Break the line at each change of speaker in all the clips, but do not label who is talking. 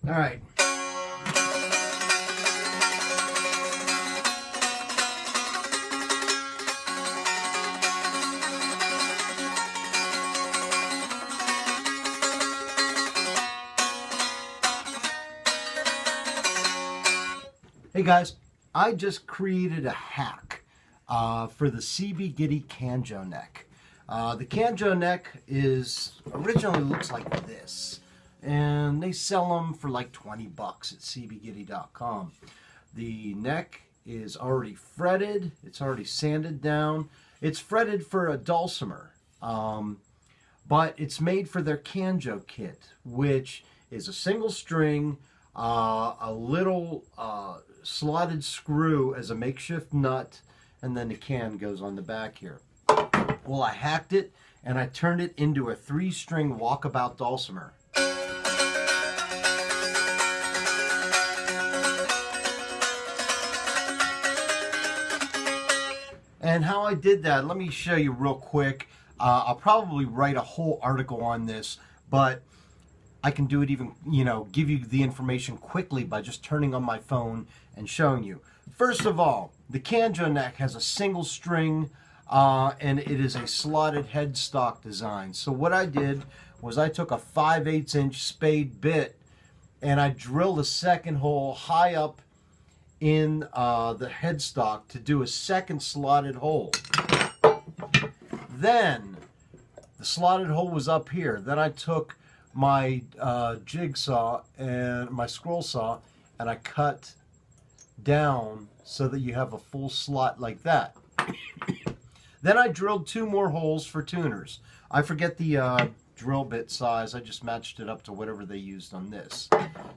All right. Hey guys, I just created a hack for the CB Gitty Canjo neck. The Canjo neck originally looks like this, and they sell them for like 20 bucks at cbgitty.com. The neck is already fretted, it's already sanded down. It's fretted for a dulcimer, but it's made for their Canjo kit, which is a single string, a little slotted screw as a makeshift nut, and then the can goes on the back here. Well, I hacked it and I turned it into a 3-string Walkabout Dulcimer. And how I did that, let me show you real quick. I'll probably write a whole article on this, but I can do it even, give you the information quickly by just turning on my phone and showing you. First of all, the Canjo neck has a single string and it is a slotted headstock design. So what I did was I took a 5/8 inch spade bit and I drilled a second hole high up in the headstock to do a second slotted hole. Then the slotted hole was up here. Then I took my jigsaw and my scroll saw and I cut down so that you have a full slot like that. Then I drilled 2 more holes for tuners. I forget the drill bit size. I just matched it up to whatever they used on this.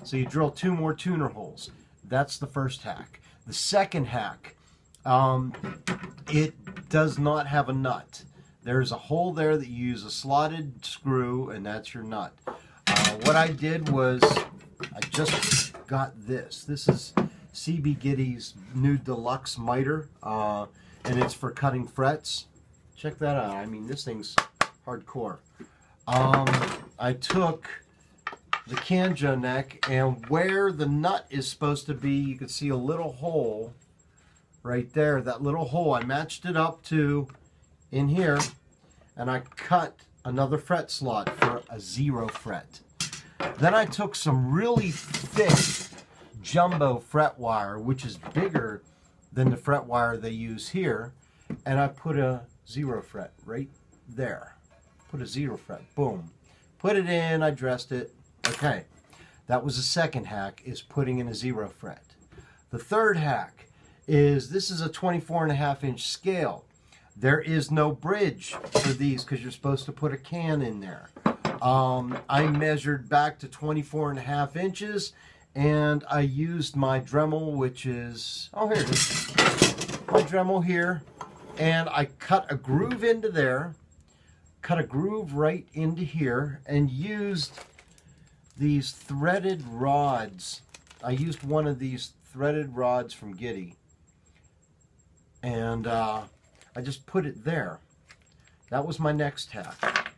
So you drill 2 more tuner holes. That's the first hack. The second hack, it does not have a nut. There's a hole there that you use a slotted screw, and that's your nut. What I did was I just got this. This is CB Gitty's new deluxe miter, and it's for cutting frets. Check that out. I mean, this thing's hardcore. I took the Canjo neck, and where the nut is supposed to be, you can see a little hole right there. That little hole, I matched it up to in here, and I cut another fret slot for a 0 fret. Then I took some really thick jumbo fret wire, which is bigger than the fret wire they use here, and I put a 0 fret right there. Put a 0 fret, boom. Put it in, I dressed it. Okay, that was the second hack, is putting in a 0 fret. The third hack is, this is a 24.5 inch scale. There is no bridge for these because you're supposed to put a can in there. I measured back to 24.5 inches, and I used my Dremel, which is, oh, here it is, my Dremel here, and I cut a groove into there, cut a groove right into here, and used these threaded rods. I used one of these threaded rods from Gitty, and I just put it there. That was my next hack.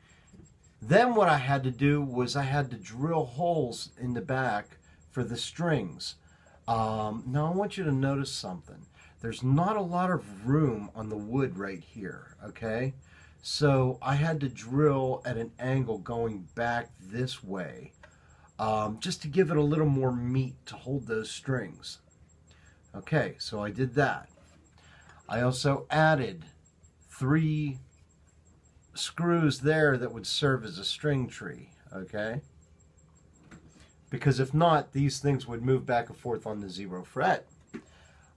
Then what I had to do was I had to drill holes in the back for the strings. Now I want you to notice something. There's not a lot of room on the wood right here, okay? So I had to drill at an angle going back this way, just to give it a little more meat to hold those strings. Okay, so I did that. I also added 3 screws there that would serve as a string tree, okay? Because if not, these things would move back and forth on the 0 fret.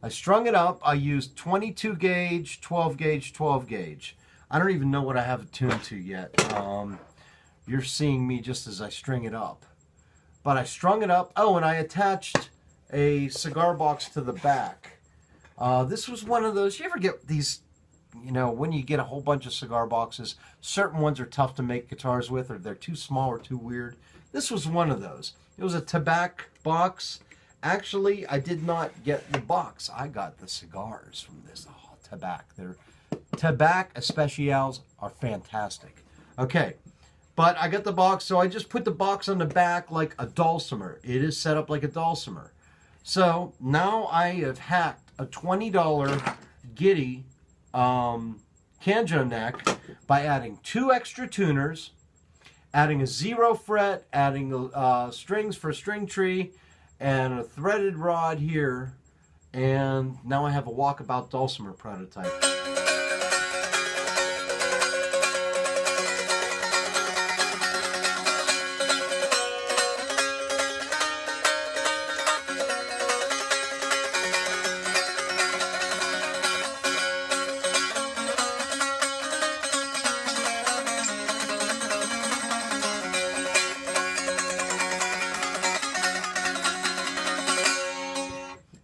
I strung it up. I used 22 gauge, 12 gauge, 12 gauge. I don't even know what I have it tuned to yet. You're seeing me just as I string it up. But I strung it up. Oh, and I attached a cigar box to the back. This was one of those, you ever get these, when you get a whole bunch of cigar boxes, certain ones are tough to make guitars with, or they're too small or too weird. This was one of those. It was a tobacco box. Actually, I did not get the box. I got the cigars from this. Oh, tobacco. Their tobacco especials are fantastic. Okay, But I got the box, so I just put the box on the back like a dulcimer. It is set up like a dulcimer. So now I have hacked a $20 Gitty Canjo neck by adding 2 extra tuners, adding a 0 fret, adding strings for a string tree, and a threaded rod here. And now I have a Walkabout Dulcimer prototype.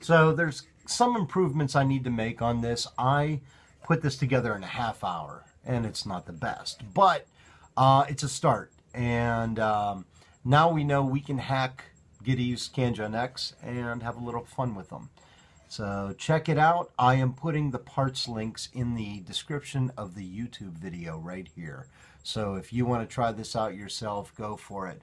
So there's some improvements I need to make on this. I put this together in a half hour, and it's not the best, but it's a start. And now we know we can hack Gitty's Canjo necks and have a little fun with them. So check it out. I am putting the parts links in the description of the YouTube video right here. So if you want to try this out yourself, go for it.